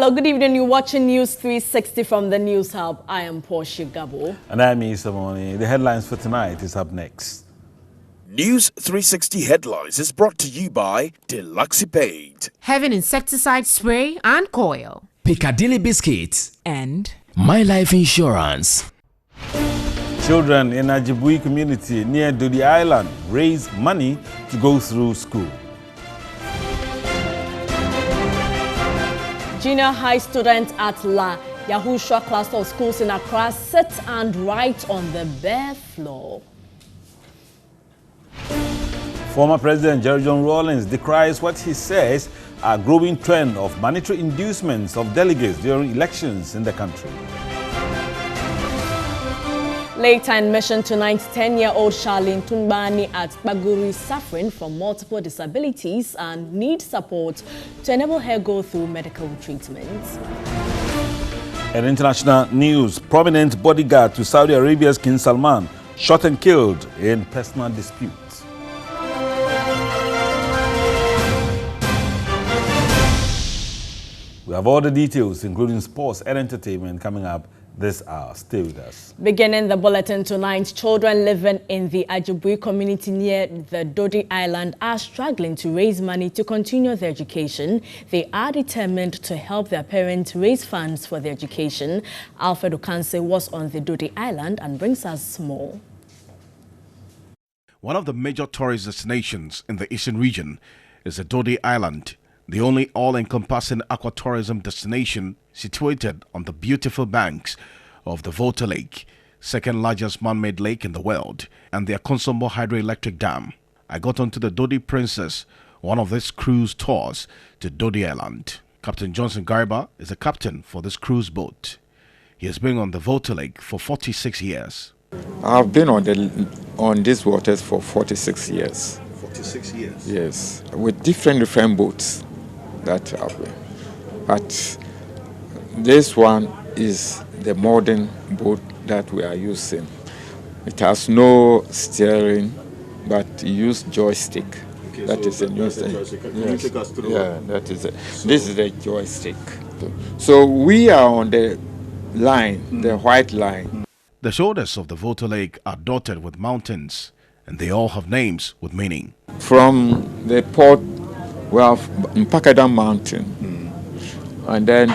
Hello, good evening. You're watching News 360 from the News Hub. I am Portia Gabo. And I'm Isa Moni. The headlines for tonight is up next. News 360 headlines is brought to you by Deluxipade. Having insecticide spray and coil. Piccadilly biscuits. And My Life Insurance. Children in Ajibwe community near Dodi Island raise money to go through school. Junior high students at La Yahushua cluster of schools in Accra sit and write on the bare floor. Former President John Rawlings decries what he says are growing trend of monetary inducements of delegates during elections in the country. Later in mission tonight, 10-year-old Charlene Tunbani at Baguri is suffering from multiple disabilities and needs support to enable her go through medical treatment. In international news, prominent bodyguard to Saudi Arabia's King Salman shot and killed in personal disputes. We have all the details, including sports and entertainment, coming up this hour. Stay with us. Beginning the bulletin tonight, children living in the Ajibwe community near the Dodi Island are struggling to raise money to continue their education. They are determined to help their parents raise funds for their education. Alfred Okanse was on the Dodi Island and brings us more. One of the major tourist destinations in the eastern region is the Dodi Island, the only all-encompassing aquatourism destination situated on the beautiful banks of the Volta Lake, second largest man-made lake in the world, and the Akonsombo hydroelectric dam. I got onto the Dodi Princess, one of these cruise tours to Dodi Island. Captain Johnson Garba is the captain for this cruise boat. He has been on the Volta Lake for 46 years. I've been on these waters for 46 years. 46 years? Yes, with different boats that are there. But this one is the modern boat that we are using. It has no steering, but you use joystick. Okay, that so is a new thing. Can you take us through? Yeah, that is it. This is the joystick. So we are on the line, the white line. The shoulders of the Volta Lake are dotted with mountains, and they all have names with meaning. From the port, we have Mpakadam Mountain, and then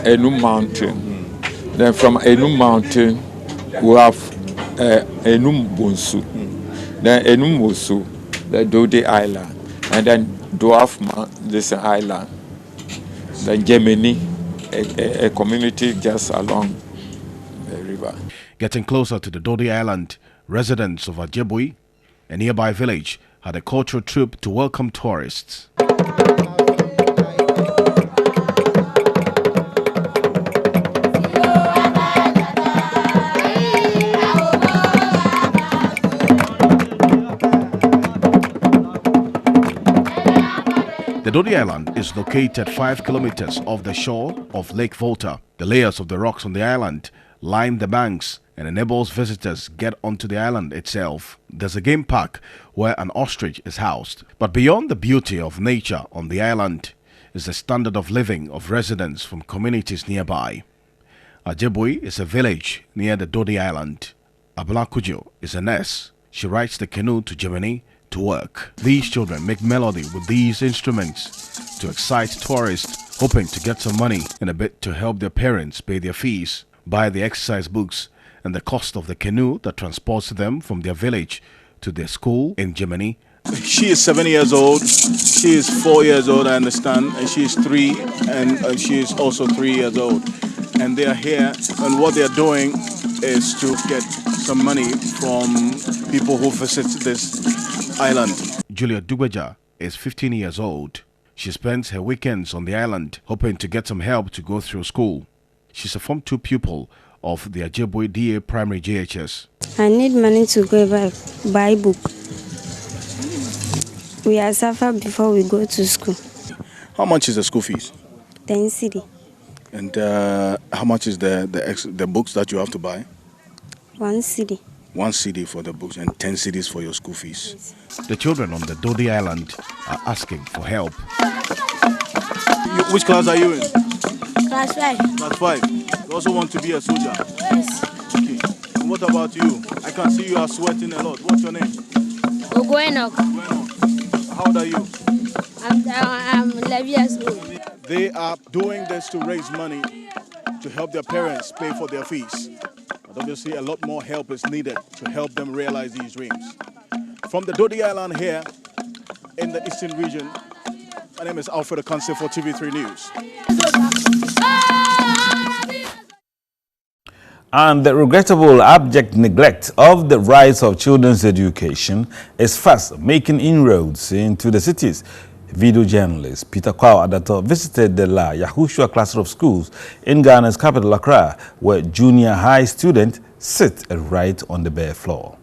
Enu Mountain. Then from Enu Mountain, we have Enu Bunsu. Then Enu Bunsu, the Dodi Island, and then Dwarf this island. Then Gemini, a community just along the river. Getting closer to the Dodi Island, residents of Ajibwe, a nearby village, had a cultural trip to welcome tourists. The Dodi Island is located 5 kilometers off the shore of Lake Volta. The layers of the rocks on the island line the banks and enables visitors get onto the island itself. There's a game park where an ostrich is housed. But beyond the beauty of nature on the island is the standard of living of residents from communities nearby. Ajibwe is a village near the Dodi Island. Abla Kujo is a nurse. She rides the canoe to Germany to work. These children make melody with these instruments to excite tourists, hoping to get some money and a bit to help their parents pay their fees, buy the exercise books, and the cost of the canoe that transports them from their village to their school in Germany. She is 7 years old, she is 4 years old, I understand, and she is 3, and she is also 3 years old. And they are here, and what they are doing is to get some money from people who visit this island. Julia Dugbeja is 15 years old. She spends her weekends on the island, hoping to get some help to go through school. She's a Form 2 pupil of the Ajibwe DA Primary JHS. I need money to go buy book. We are suffer before we go to school. How much is the school fees? 10 cedi. And how much is the books that you have to buy? 1 cedi. 1 cedi for the books and 10 cedis for your school fees. The children on the Dodi Island are asking for help. Which class are you in? Class 5. Class 5. You also want to be a soldier? Yes. Okay. And what about you? I can see you are sweating a lot. What's your name? Ogoenok. How old are you? I'm 11 years old. They are doing this to raise money to help their parents pay for their fees. But obviously a lot more help is needed to help them realize these dreams. From the Dodi Island here in the eastern region, my name is Alfred Akanse for TV3 News. And the regrettable abject neglect of the rights of children's education is fast making inroads into the cities. Video journalist Peter Kwao Adato visited the La Yahushua cluster of schools in Ghana's capital, Accra, where junior high students sit and write on the bare floor.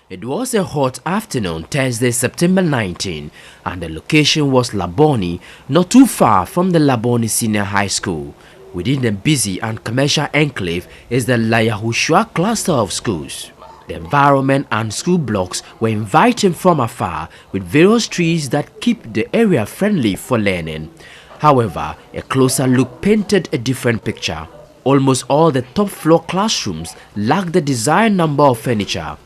It was a hot afternoon, Thursday, September 19, and the location was Laboni, not too far from the Laboni Senior High School. Within the busy and commercial enclave is the La Yahushua cluster of schools. The environment and school blocks were inviting from afar, with various trees that keep the area friendly for learning. However, a closer look painted a different picture. Almost all the top floor classrooms lacked the desired number of furniture.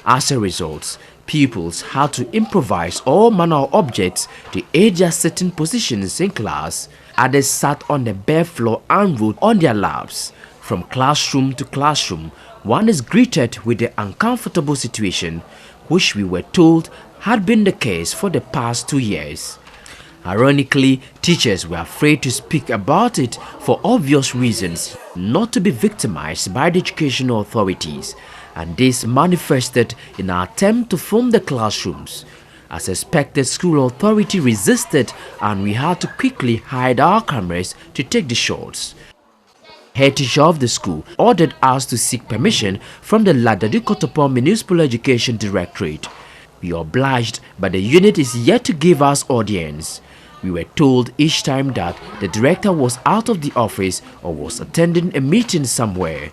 As a result, pupils had to improvise all manner of objects to aid their sitting positions in class. Others sat on the bare floor and wrote on their laps. From classroom to classroom, one is greeted with the uncomfortable situation, which we were told had been the case for the past 2 years. Ironically, teachers were afraid to speak about it for obvious reasons, not to be victimized by the educational authorities, and this manifested in our attempt to film the classrooms. As expected, school authority resisted and we had to quickly hide our cameras to take the shots. Head teacher of the school ordered us to seek permission from the Ladadi Kotopon Municipal Education Directorate. We obliged, but the unit is yet to give us audience. We were told each time that the director was out of the office or was attending a meeting somewhere.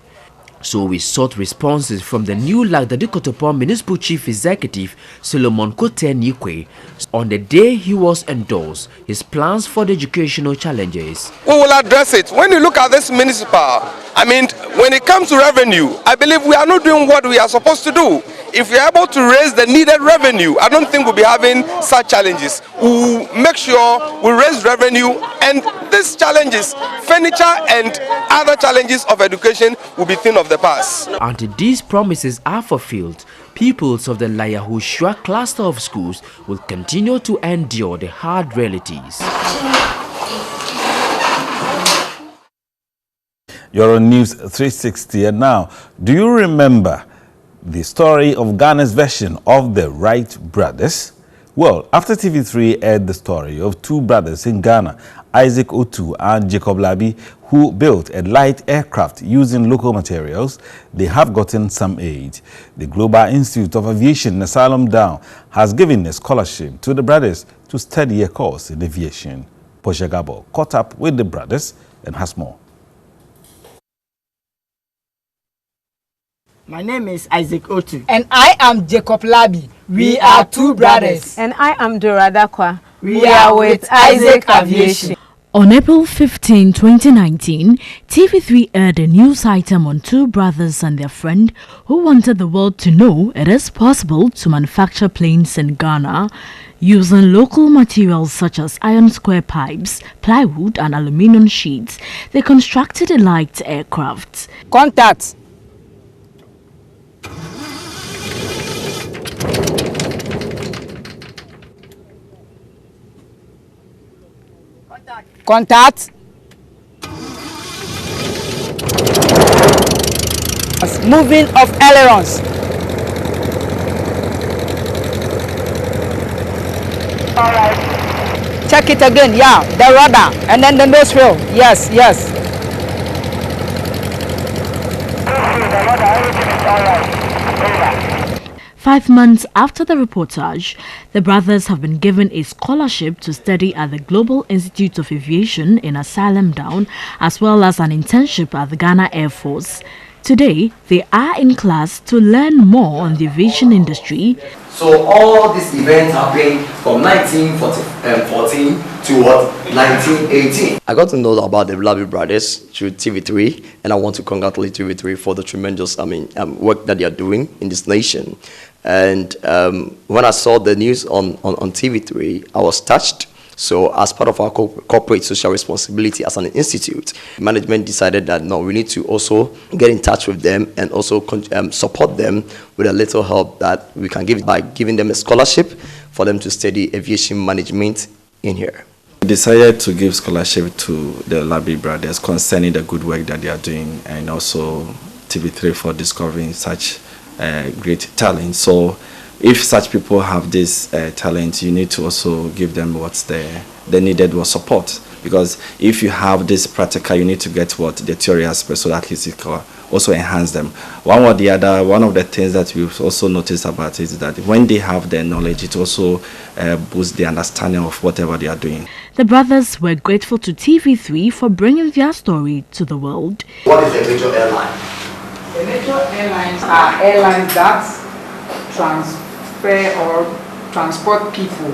So we sought responses from the new Ladadi Kotopon Municipal Chief Executive Solomon Kote Nikwe on the day he was endorsed his plans for the educational challenges. We will address it. When you look at this municipal, when it comes to revenue, I believe we are not doing what we are supposed to do. If we are able to raise the needed revenue, I don't think we'll be having such challenges. We'll make sure we raise revenue, and these challenges, furniture and other challenges of education, will be thing of the past. Until these promises are fulfilled, pupils of the La Yahushua cluster of schools will continue to endure the hard realities. You're on NEWS360, and now, do you remember the story of Ghana's version of the Wright brothers? Well, after TV3 aired the story of two brothers in Ghana, Isaac Otu and Jacob Labi, who built a light aircraft using local materials, they have gotten some aid. The Global Institute of Aviation, Asylum Down, has given a scholarship to the brothers to study a course in aviation. Portia Gabo caught up with the brothers and has more. My name is Isaac Otu. And I am Jacob Labi. We are two brothers. And I am Dora Dakwa. We are with Isaac Aviation. On April 15, 2019, TV3 aired a news item on two brothers and their friend who wanted the world to know it is possible to manufacture planes in Ghana using local materials such as iron square pipes, plywood and aluminium sheets. They constructed a light aircraft. Contact. Contact. Moving of ailerons. All right. Check it again. Yeah, the rudder and then the nose wheel. Yes, yes. The rudder, everything is all right. 5 months after the reportage, the brothers have been given a scholarship to study at the Global Institute of Aviation in Asylum Down, as well as an internship at the Ghana Air Force. Today, they are in class to learn more on the aviation industry. So all these events happened from 1914 to what? 1918. I got to know about the Labi brothers through TV3, and I want to congratulate TV3 for the tremendous, work that they are doing in this nation. And when I saw the news on TV3, I was touched. So as part of our corporate social responsibility as an institute, management decided that no, we need to also get in touch with them and also support them with a little help that we can give by giving them a scholarship for them to study aviation management in here. We decided to give scholarship to the Labi brothers concerning the good work that they are doing, and also TV3 for discovering such great talent. So if such people have this talent, you need to also give them what's the needed was support. Because if you have this practical, you need to get what the theory aspect, so that at least it can also enhance them. One or the other, one of the things that we've also noticed about it is that when they have the knowledge, it also boosts the understanding of whatever they are doing. The brothers were grateful to TV3 for bringing their story to the world. What is a major airline? The major airlines are airlines that transfer or transport people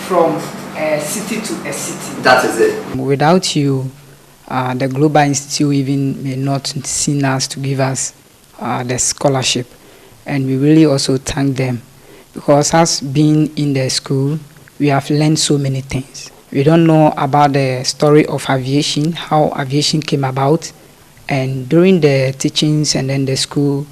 from a city to a city. That is it. Without you, the Global Institute even may not seen us to give us the scholarship. And we really also thank them, because us being in the school, we have learned so many things. We don't know about the story of aviation, how aviation came about. And during the teachings and then the school,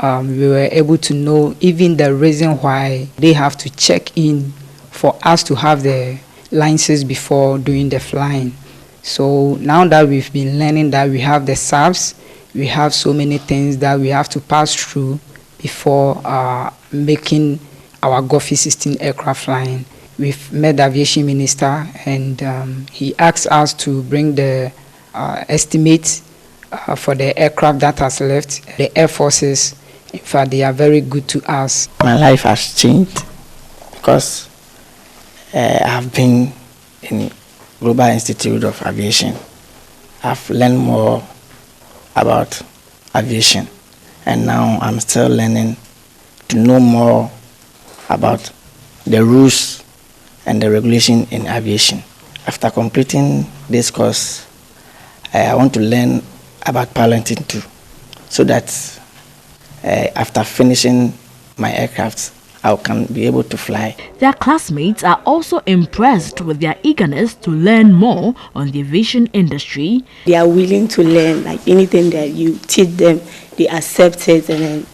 we were able to know even the reason why they have to check in for us to have the licenses before doing the flying. So now that we've been learning that we have the SAFs, we have so many things that we have to pass through before making our GOFI 16 aircraft flying. We've met the aviation minister, and he asked us to bring the estimates for the aircraft that has left. The air forces, in fact, they are very good to us. My life has changed because I've been in Global Institute of Aviation. I've learned more about aviation, and now I'm still learning to know more about the rules and the regulation in aviation. After completing this course, I want to learn about piloting too, so that after finishing my aircraft, I can be able to fly. Their classmates are also impressed with their eagerness to learn more on the aviation industry. They are willing to learn, like anything that you teach them, they accept it, and then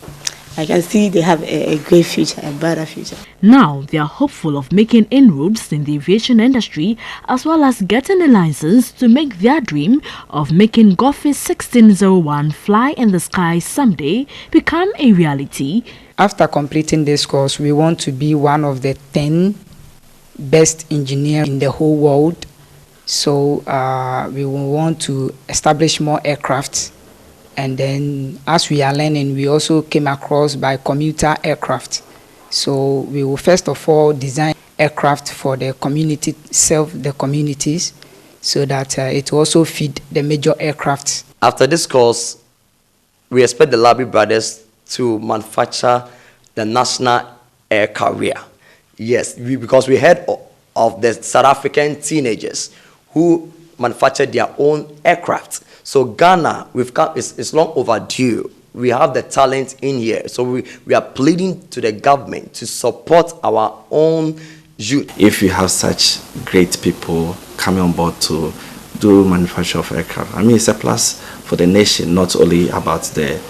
I can see they have a great future, a better future. Now they are hopeful of making inroads in the aviation industry, as well as getting a license to make their dream of making GOFI 1601 fly in the sky someday become a reality. After completing this course, we want to be one of the 10 best engineers in the whole world. So we will want to establish more aircrafts. And then as we are learning, we also came across by commuter aircraft. So we will first of all design aircraft for the community, serve the communities, so that it will also feed the major aircrafts. After this course, we expect the Labi brothers to manufacture the national air carrier. Yes, because we heard of the South African teenagers who manufactured their own aircraft. So Ghana, it's long overdue. We have the talent in here. So we are pleading to the government to support our own youth. If you have such great people coming on board to do manufacture of aircraft, I mean, it's a plus for the nation, not only about them,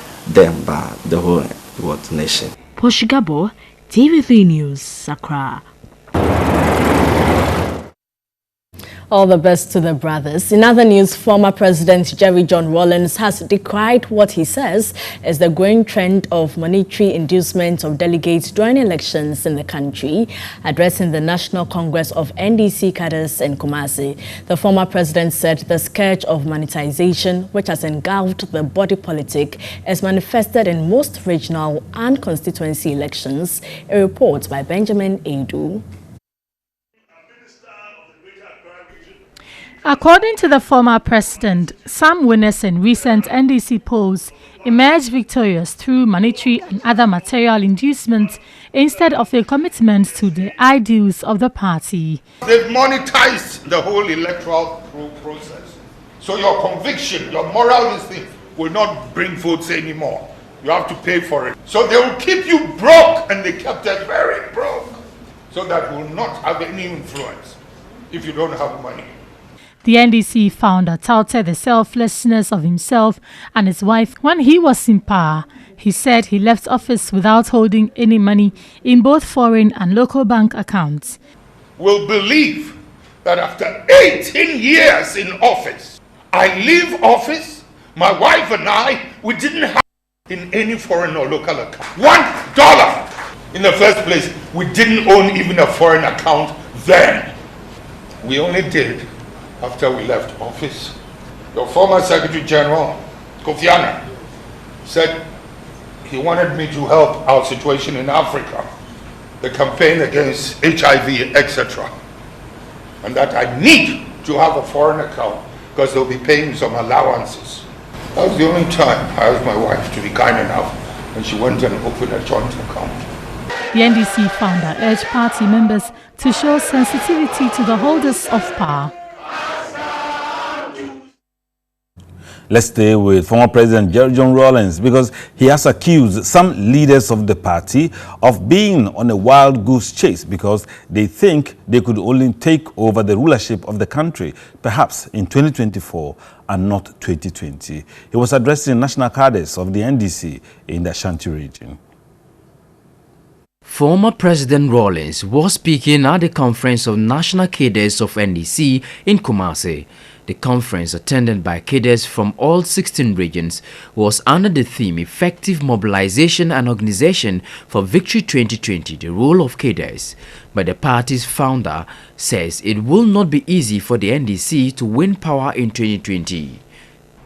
but the whole world nation. Poshigabo, TV3 News, Accra. All the best to the brothers. In other news, former President Jerry John Rawlings has decried what he says is the growing trend of monetary inducement of delegates during elections in the country. Addressing the National Congress of NDC cadres in Kumasi, the former president said the scourge of monetization, which has engulfed the body politic, is manifested in most regional and constituency elections. A report by Benjamin Edu. According to the former president, some winners in recent NDC polls emerged victorious through monetary and other material inducements instead of a commitment to the ideals of the party. They've monetized the whole electoral process. So your conviction, your moral instinct will not bring votes anymore. You have to pay for it. So they will keep you broke, and they kept us very broke. So that will not have any influence if you don't have money. The NDC founder touted the selflessness of himself and his wife when he was in power. He said he left office without holding any money in both foreign and local bank accounts. Will believe that after 18 years in office, I leave office, my wife and I, we didn't have in any foreign or local account. $1. In the first place, we didn't own even a foreign account then. We only did after we left office. Your former Secretary General, Kofi Annan, said he wanted me to help our situation in Africa, the campaign against HIV, etc. And that I need to have a foreign account because they'll be paying some allowances. That was the only time I asked my wife to be kind enough, and she went and opened a joint account. The NDC founder urged party members to show sensitivity to the holders of power. Let's stay with former President John Rawlings because he has accused some leaders of the party of being on a wild goose chase because they think they could only take over the rulership of the country, perhaps in 2024 and not 2020. He was addressing national cadres of the NDC in the Ashanti region. Former President Rawlings was speaking at the conference of national cadres of NDC in Kumasi. The conference, attended by cadres from all 16 regions, was under the theme Effective Mobilization and Organization for Victory 2020, the role of cadres. But the party's founder says it will not be easy for the NDC to win power in 2020.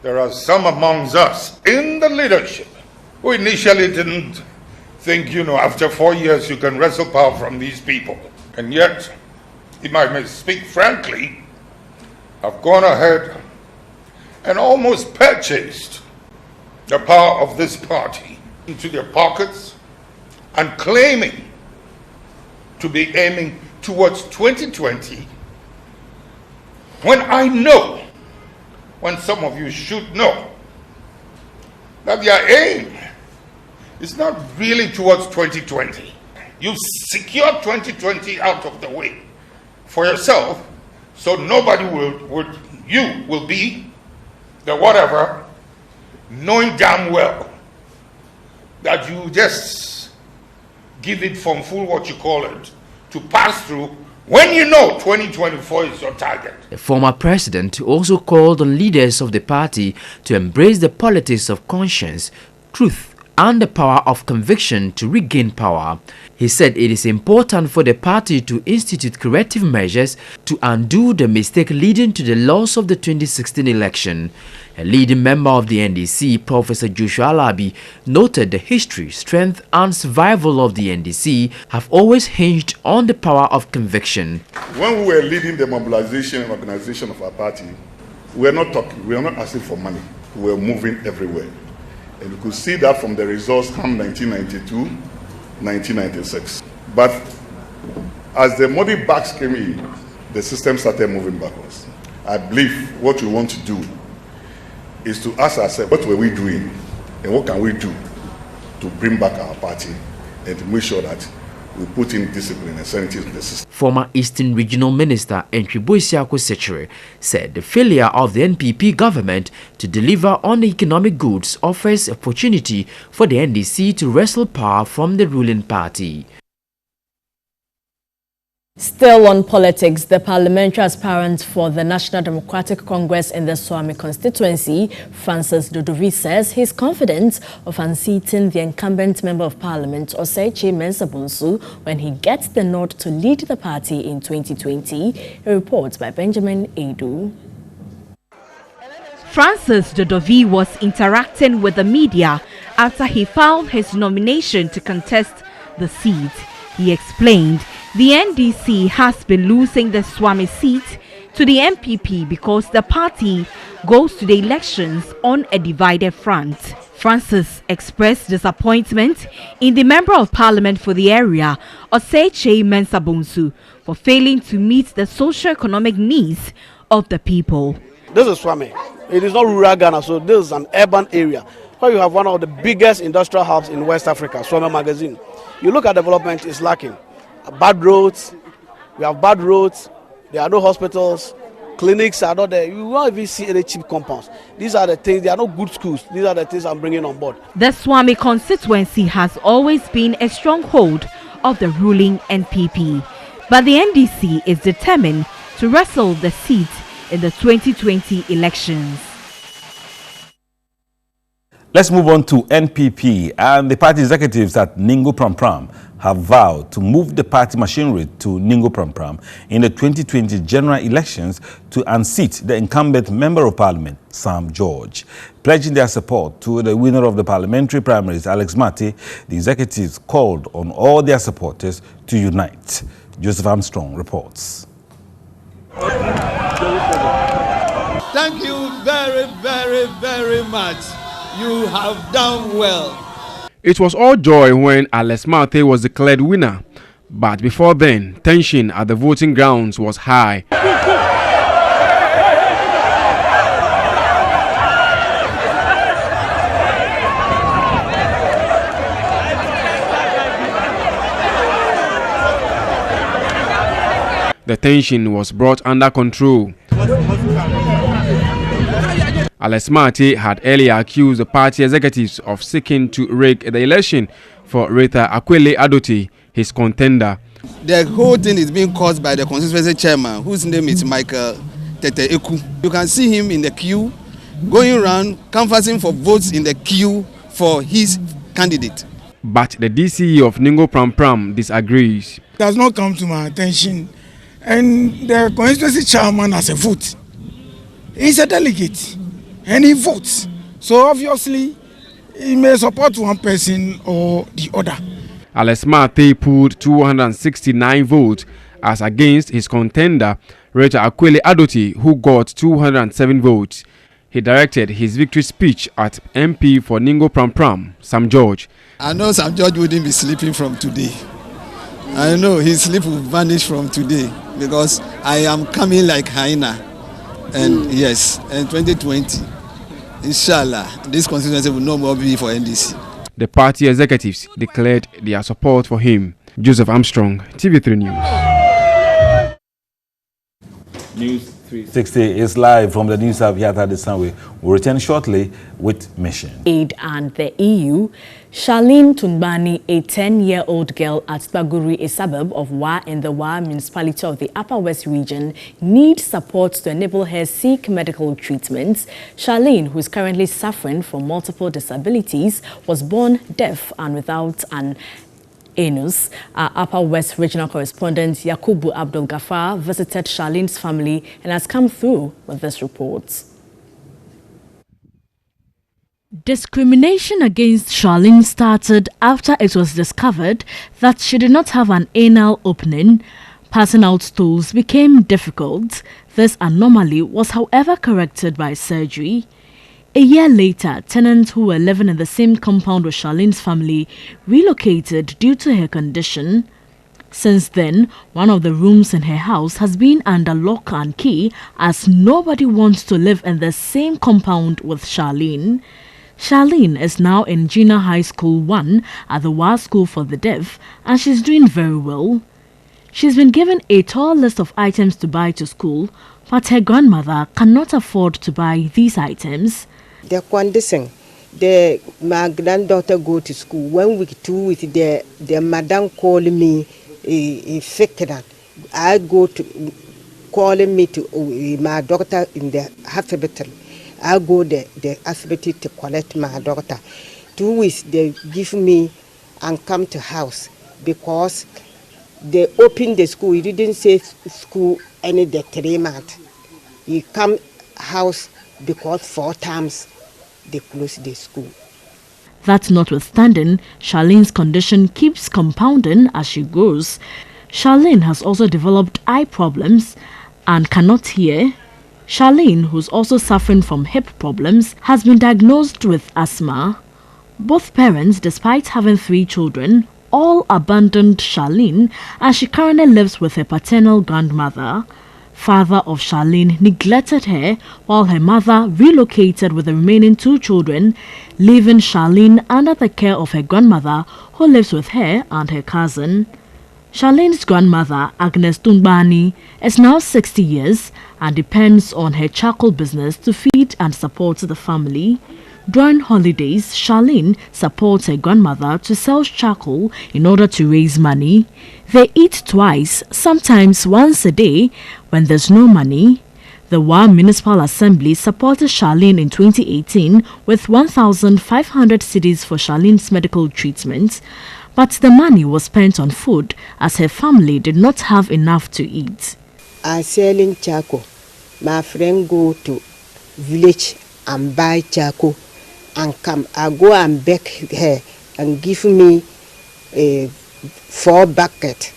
There are some amongst us in the leadership who initially didn't think, after 4 years you can wrestle power from these people. And yet, if I may speak frankly, I've gone ahead and almost purchased the power of this party into their pockets and claiming to be aiming towards 2020 when I know, when some of you should know, that their aim is not really towards 2020. You secure 2020 out of the way for yourself, so nobody will be the whatever, knowing damn well that you just give it from full what you call it to pass through when you know 2024 is your target. The former president also called on leaders of the party to embrace the politics of conscience, truth, and the power of conviction to regain power. He said it is important for the party to institute corrective measures to undo the mistake leading to the loss of the 2016 election. A leading member of the NDC, Professor Joshua Alabi, noted the history, strength, and survival of the NDC have always hinged on the power of conviction. When we were leading the mobilization and organization of our party, we were not talking, we were not asking for money. We were moving everywhere. And you could see that from the results from 1992, 1996. But as the money backs came in, the system started moving backwards. I believe what we want to do is to ask ourselves, what were we doing and what can we do to bring back our party and to make sure that we put in discipline and sanity in the system. Former Eastern Regional Minister Enchiboisiako Sechere said the failure of the NPP government to deliver on the economic goods offers opportunity for the NDC to wrestle power from the ruling party. Still on politics, the parliamentary aspirant for the National Democratic Congress in the Swami constituency, Francis Dodovi, says he's confident of unseating the incumbent Member of Parliament, Oseichi Mensah-Bonsu, when he gets the nod to lead the party in 2020. A report by Benjamin Edu. Francis Dodovi was interacting with the media after he filed his nomination to contest the seat. He explained the NDC has been losing the Swami seat to the MPP because the party goes to the elections on a divided front. Francis expressed disappointment in the Member of Parliament for the area, Oseche Mensah-Bonsu, for failing to meet the socio-economic needs of the people. This is Swami. It is not rural Ghana, so this is an urban area where you have one of the biggest industrial hubs in West Africa, Swami Magazine. You look at development, it's lacking. Bad roads, we have bad roads, there are no hospitals, clinics are not there. You won't even see any cheap compounds. These are the things, there are no good schools. These are the things I'm bringing on board. The Swami constituency has always been a stronghold of the ruling NPP, but the NDC is determined to wrestle the seat in the 2020 elections. Let's move on to NPP, and the party executives at Ningo Pram Pram have vowed to move the party machinery to Ningo Pram Pram in the 2020 general elections to unseat the incumbent Member of Parliament, Sam George. Pledging their support to the winner of the parliamentary primaries, Alex Mate, the executives called on all their supporters to unite. Joseph Armstrong reports. Thank you very, very, very much. You have done well. It was all joy when Alex Mate was declared winner, but before then, tension at the voting grounds was high. The tension was brought under control. Alex Mate had earlier accused the party executives of seeking to rig the election for Rita Akwele Adote, his contender. The whole thing is being caused by the constituency chairman, whose name is Michael Tete Eku. You can see him in the queue, going around, canvassing for votes in the queue for his candidate. But the DCE of Ningo Pram Pram disagrees. It has not come to my attention, and the constituency chairman has a vote. He's a delegate. And he votes. So obviously, he may support one person or the other. Alex Mate pulled 269 votes as against his contender, Rita Akwele Adote, who got 207 votes. He directed his victory speech at MP for Ningo Pram Pram, Sam George. I know Sam George wouldn't be sleeping from today. I know his sleep will vanish from today because I am coming like hyena. And yes, in 2020, inshallah, this constituency will no more be for NDC. The party executives declared their support for him. Joseph Armstrong, TV3 News. News 360 is live from the News Hub here at the Sunway. We'll return shortly with Mission. Aid and the EU. Charlene Tunbani, a 10-year-old girl at Baguri, a suburb of Wa in the Wa municipality of the Upper West region, needs support to enable her seek medical treatment. Charlene, who is currently suffering from multiple disabilities, was born deaf and without an anus. Our Upper West regional correspondent Yakubu Abdul Ghaffar visited Charlene's family and has come through with this report. Discrimination against Charlene started after it was discovered that she did not have an anal opening. Passing out stools became difficult. This anomaly was, however, corrected by surgery. A year later, tenants who were living in the same compound with Charlene's family relocated due to her condition. Since then, one of the rooms in her house has been under lock and key as nobody wants to live in the same compound with Charlene. Charlene is now in Junior High School 1 at the Wa School for the Deaf, and she's doing very well. She's been given a tall list of items to buy to school, but her grandmother cannot afford to buy these items. The condition, my granddaughter go to school 1 week, 2 weeks. The madam call me a secretary. I go to calling me to my doctor in the hospital. I go there, the hospital to collect my daughter. 2 weeks they give me and come to house because they open the school. He didn't say school any the 3 months. He come house because 4 times they close the school. That notwithstanding, Charlene's condition keeps compounding as she grows. Charlene has also developed eye problems. and cannot hear. Charlene, who's also suffering from hip problems, has been diagnosed with asthma. Both parents, despite having 3 children, all abandoned Charlene as she currently lives with her paternal grandmother. Father of Charlene neglected her while her mother relocated with the remaining 2 children, leaving Charlene under the care of her grandmother, who lives with her and her cousin. Charlene's grandmother, Agnes Tungbani, is now 60 years and depends on her charcoal business to feed and support the family. During holidays, Charlene supports her grandmother to sell charcoal in order to raise money. They eat twice, sometimes once a day, when there's no money. The Wa Municipal Assembly supported Charlene in 2018 with 1,500 cedis for Charlene's medical treatment, but the money was spent on food as her family did not have enough to eat. I selling charcoal. My friend go to village and buy charcoal and come. I go and beg her and give me 4 bags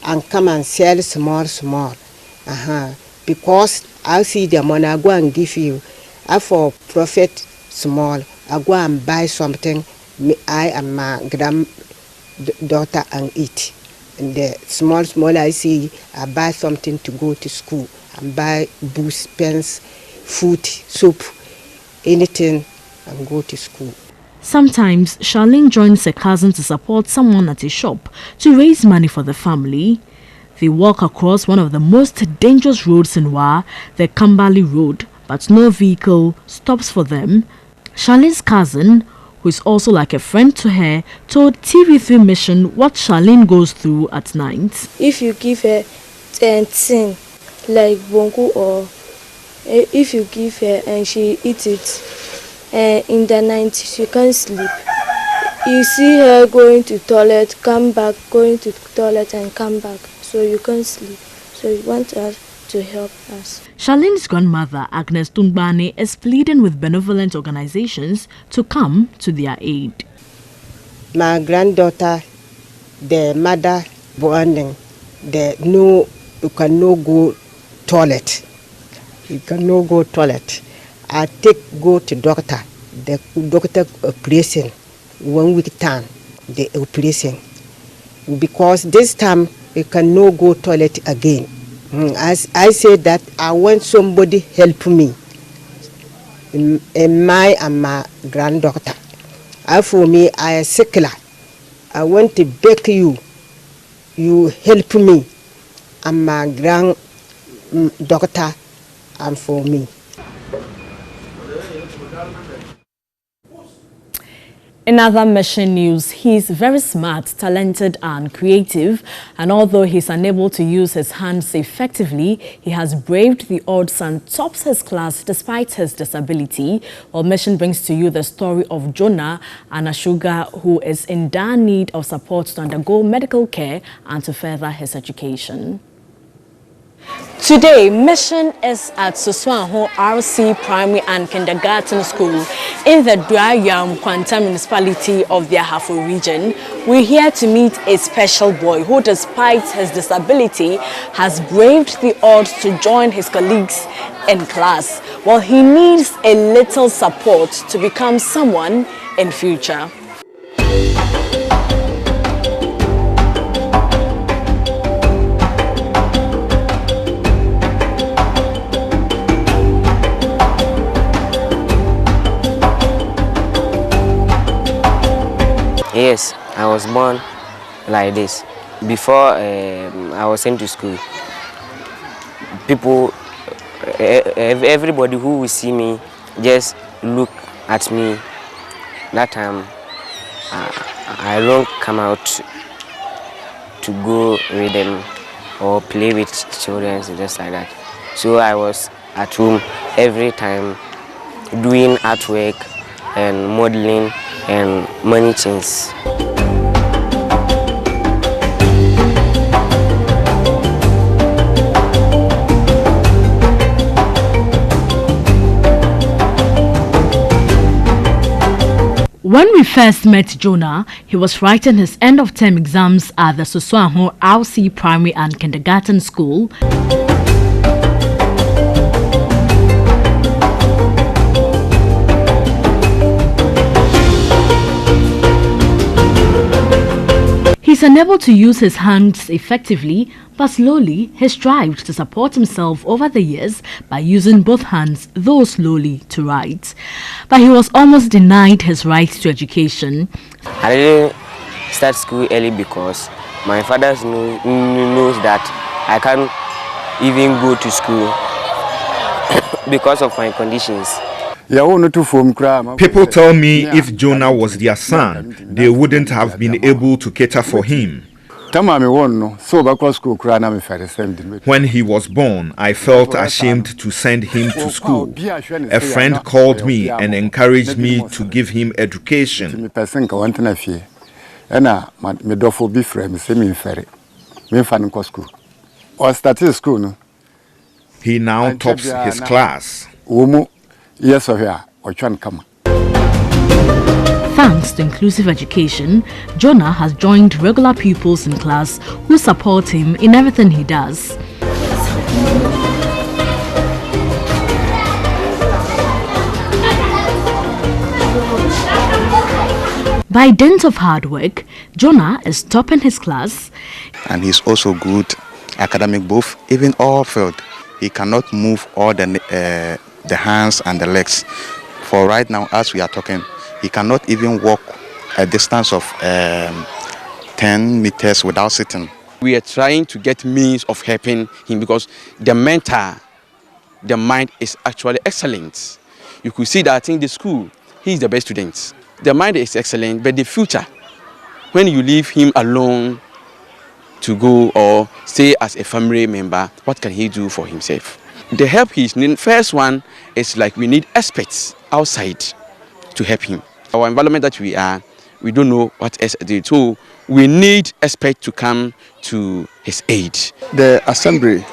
and come and sell small. Because I see the money, I go and give you. I for profit small. I go and buy something. I and my granddaughter and eat. And the small I see, I buy something to go to school and buy books, pens, food, soup, anything, and go to school. Sometimes Charlene joins her cousin to support someone at a shop to raise money for the family. They walk across one of the most dangerous roads in Wa, the Kambali Road, but no vehicle stops for them. Charlene's cousin, who is also like a friend to her, told TV3 Mission what Charlene goes through at night. If you give her 10 like bongo, or if you give her and she eats it, in the night she can't sleep. You see her going to toilet, come back, going to toilet and come back, so you can't sleep. So you want us to help us. Charlene's grandmother, Agnes Tungbani, is pleading with benevolent organizations to come to their aid. My granddaughter, the mother bonding, you cannot go toilet. You cannot go toilet. I go to doctor. The doctor operation 1 week time. The operation because this time you cannot go toilet again. As I said that I want somebody help me. And my granddaughter. For me, I am sickler. I want to beg you. You help me. And my granddaughter and for me. In other mission news, he's very smart, talented and creative, and although he's unable to use his hands effectively, he has braved the odds and tops his class despite his disability. Well, Mission brings to you the story of Jonah, an Ashuga who is in dire need of support to undergo medical care and to further his education. Today, Mission is at Suswanho RC Primary and Kindergarten School in the Dwayam Kwanta municipality of the Ahafo region. We're here to meet a special boy who, despite his disability, has braved the odds to join his colleagues in class. Well, he needs a little support to become someone in future. Yes, I was born like this. Before I was sent to school, people, everybody who will see me just look at me. That time, I don't come out to go with them or play with children, just like that. So I was at home every time doing artwork and modeling and many things. When we first met Jonah, he was writing his end-of-term exams at the Sosuaho RC Primary and Kindergarten School. He's unable to use his hands effectively, but slowly he strived to support himself over the years by using both hands, though slowly, to write. But he was almost denied his right to education. I didn't start school early because my father knows that I can't even go to school because of my conditions. People tell me if Jonah was their son, they wouldn't have been able to cater for him. When he was born, I felt ashamed to send him to school. A friend called me and encouraged me to give him education. He now tops his class. Thanks to inclusive education, Jonah has joined regular pupils in class who support him in everything he does. By dint of hard work, Jonah is topping his class. And he's also good academic, both, even all field. He cannot move all the hands and the legs. For right now, as we are talking, he cannot even walk a distance of 10 meters without sitting. We are trying to get means of helping him because the mind is actually excellent. You could see that in the school, he's the best student. The mind is excellent, but the future, when you leave him alone to go or stay as a family member, what can he do for himself? The help he's needing, first one is like we need experts outside to help him. Our environment that we are, we don't know what else to do. So we need experts to come to his aid. The assembly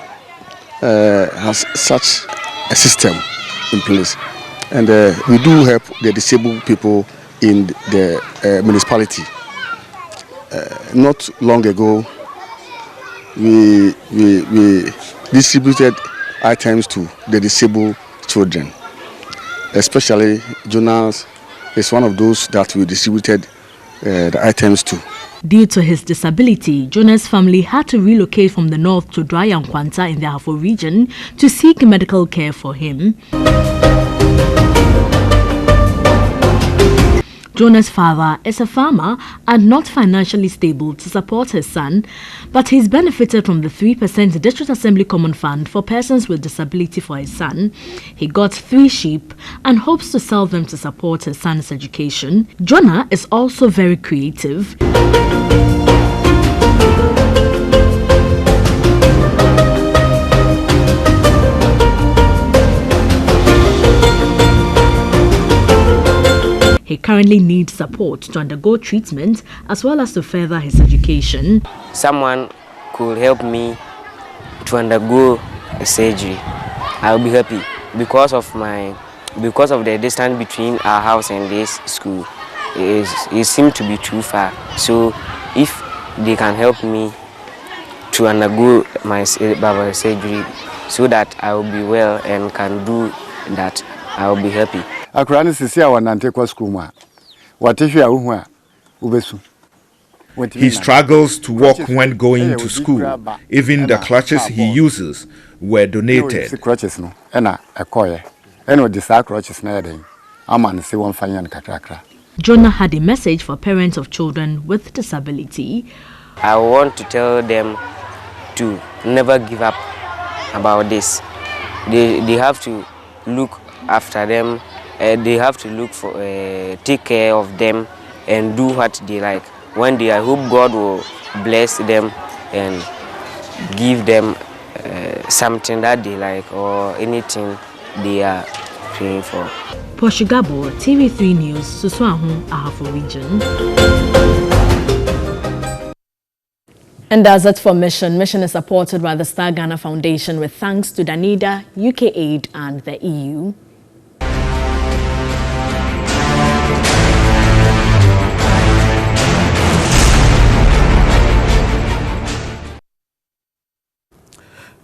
has such a system in place, and we do help the disabled people in the municipality. Not long ago, we distributed items to the disabled children, especially Jonah is one of those that we distributed the items to. Due to his disability, Jonah's family had to relocate from the north to Dwayankwanta in the Ahafo region to seek medical care for him. Jonah's father is a farmer and not financially stable to support his son, but he's benefited from the 3% District Assembly Common Fund for persons with disability for his son. He got 3 sheep and hopes to sell them to support his son's education. Jonah is also very creative. He currently needs support to undergo treatment as well as to further his education. Someone could help me to undergo a surgery. I'll be happy because of the distance between our house and this school. It seemed to be too far. So if they can help me to undergo my surgery so that I will be well and can do that, I will be happy. He struggles to walk when going to school. Even the crutches he uses were donated. Jonah had a message for parents of children with disability. I want to tell them to never give up about this. They have to look after them. They have to look for take care of them and do what they like. One day I hope God will bless them and give them something that they like or anything they are praying for. Porshigabo, TV3 News, Suswahu, Ahafo Region. And that's it for Mission. Mission is supported by the Star Ghana Foundation with thanks to Danida, UK Aid and the EU.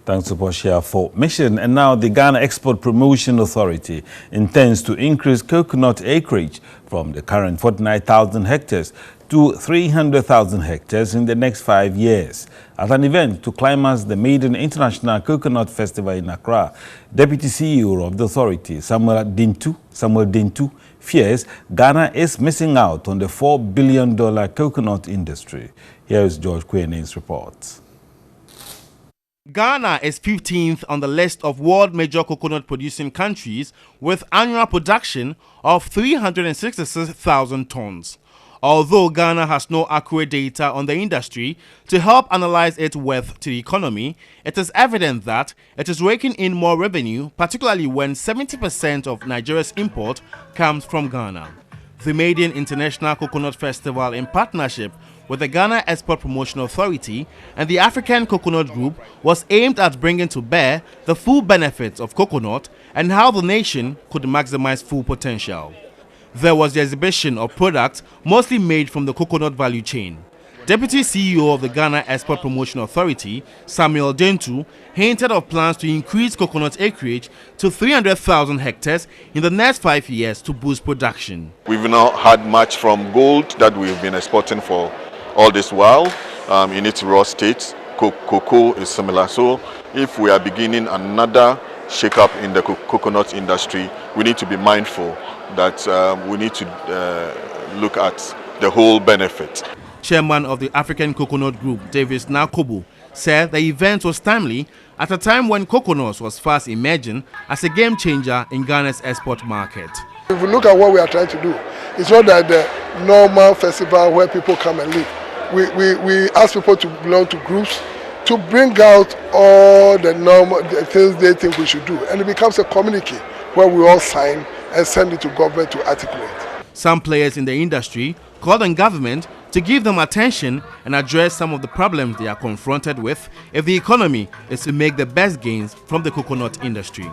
Thanks to Portia for mission. And now the Ghana Export Promotion Authority intends to increase coconut acreage from the current 49,000 hectares to 300,000 hectares in the next 5 years. At an event to climax the maiden International Coconut Festival in Accra, Deputy CEO of the authority, Samuel Dintu, fears Ghana is missing out on the $4 billion coconut industry. Here is George Queen's report. Ghana is 15th on the list of world major coconut producing countries with annual production of 366,000 tons. Although Ghana has no accurate data on the industry to help analyze its worth to the economy, it is evident that it is raking in more revenue, particularly when 70% of Nigeria's import comes from Ghana. The maiden International Coconut Festival, in partnership with the Ghana Export Promotion Authority and the African Coconut Group, was aimed at bringing to bear the full benefits of coconut and how the nation could maximize full potential. There was the exhibition of products mostly made from the coconut value chain. Deputy CEO of the Ghana Export Promotion Authority, Samuel Dintu, hinted of plans to increase coconut acreage to 300,000 hectares in the next 5 years to boost production. We've not had much from gold that we've been exporting for all this while in its raw state. Cocoa is similar. So if we are beginning another shake-up in the coconut industry, we need to be mindful that we need to look at the whole benefit. Chairman of the African Coconut Group, Davis Nakobo, said the event was timely at a time when coconuts was fast emerging as a game changer in Ghana's export market. If we look at what we are trying to do, it's not that the normal festival where people come and live. We ask people to belong to groups to bring out all the normal things they think we should do. And it becomes a communique where we all sign and send it to government to articulate. Some players in the industry called on government to give them attention and address some of the problems they are confronted with if the economy is to make the best gains from the coconut industry.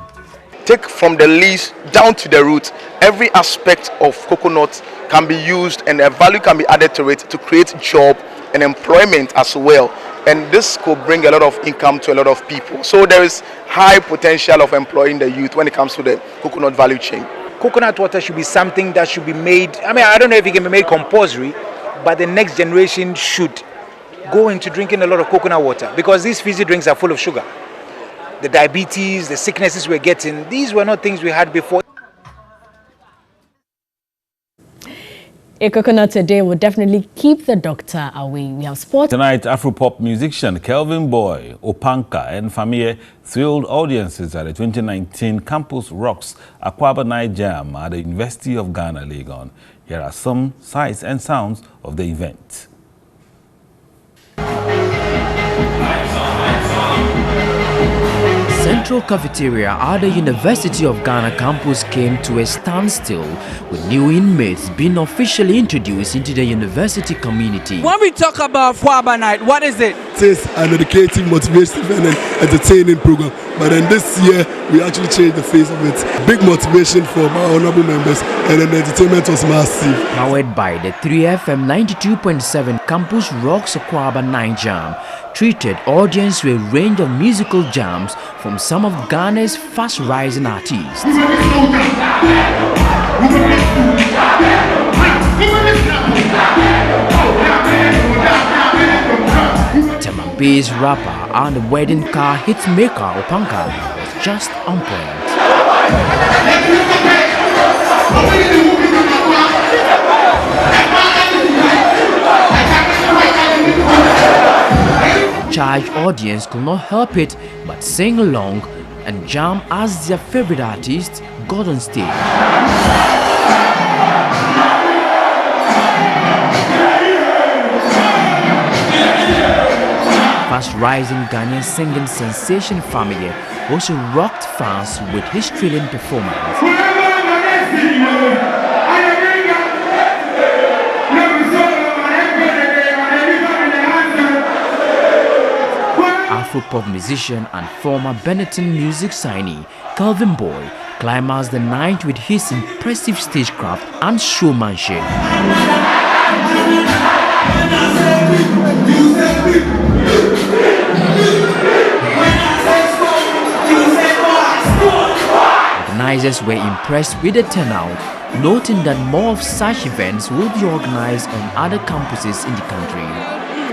Take from the leaves down to the root, every aspect of coconut can be used and a value can be added to it to create job and employment as well. And this could bring a lot of income to a lot of people. So there is high potential of employing the youth when it comes to the coconut value chain. Coconut water should be something that should be made, I don't know if it can be made compulsory, but the next generation should go into drinking a lot of coconut water because these fizzy drinks are full of sugar. The diabetes, the sicknesses we're getting, these were not things we had before. A coconut today will definitely keep the doctor away. We have sports. Tonight, Afropop musician Kelvin Boy, Opanka and Famie thrilled audiences at the 2019 Campus Rocks Wobba Night Jam at the University of Ghana, Legon. Here are some sights and sounds of the event. Central cafeteria at the University of Ghana campus came to a standstill with new inmates being officially introduced into the university community. When we talk about Wobba Night, what is it? It is an educative, motivational and entertaining program. But then this year, we actually changed the face of it. Big motivation for my honorable members and then the entertainment was massive. Powered by the 3FM 92.7 Campus Rocks Wobba Night Jam, treated audience to a range of musical jams from some of Ghana's fast-rising artists. Tema-based rapper and the wedding car hitmaker Opanka was just on point. Charged audience could not help it but sing along and jam as their favorite artist got on stage. Fast-rising Ghanaian singing sensation Family also rocked fans with his thrilling performance. Afro-pop musician and former Benetton music signee Kelvin Boy climaxed the night with his impressive stagecraft and showmanship. Organizers were impressed with the turnout, noting that more of such events will be organized on other campuses in the country.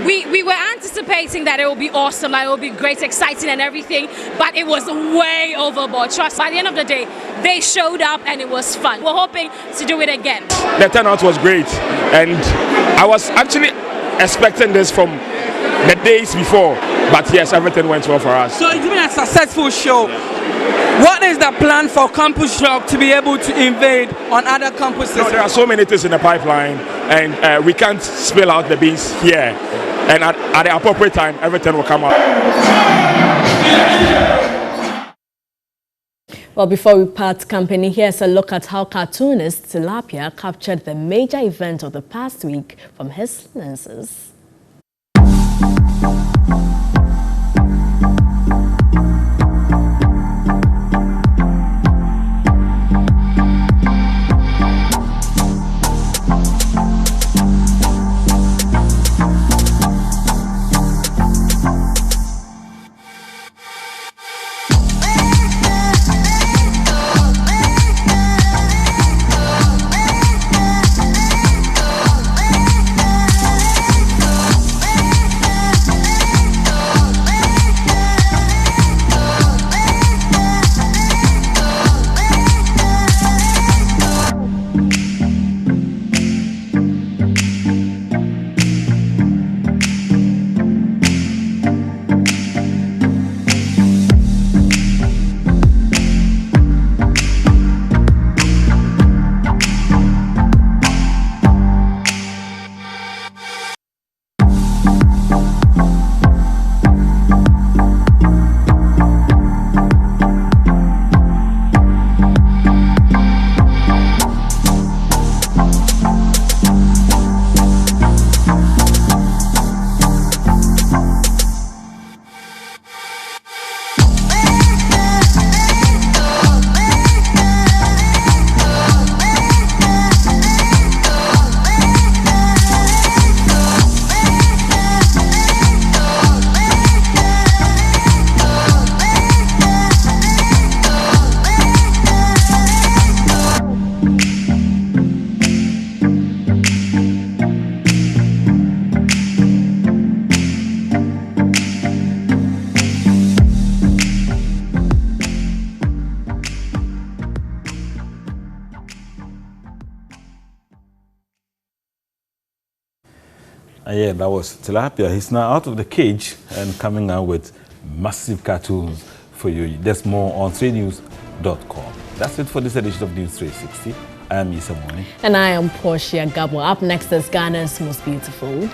We were anticipating that it will be awesome, that it will be great, exciting and everything, but it was way overboard. Trust, by the end of the day, they showed up and it was fun. We're hoping to do it again. The turnout was great, and I was actually expecting this from the days before, but yes, everything went well for us. So it's been a successful show. What is the plan for Campus Rock to be able to invade on other campuses? No, there are so many things in the pipeline, and we can't spill out the beans here. And at the appropriate time, everything will come out. Well, before we part company, here's a look at how cartoonist Tilapia captured the major event of the past week from his lenses. Yeah, that was Tilapia. He's now out of the cage and coming out with massive cartoons for you. There's more on 3news.com. That's it for this edition of News 360. I am Isa Morning. And I am Portia Gabo. Up next is Ghana's Most Beautiful.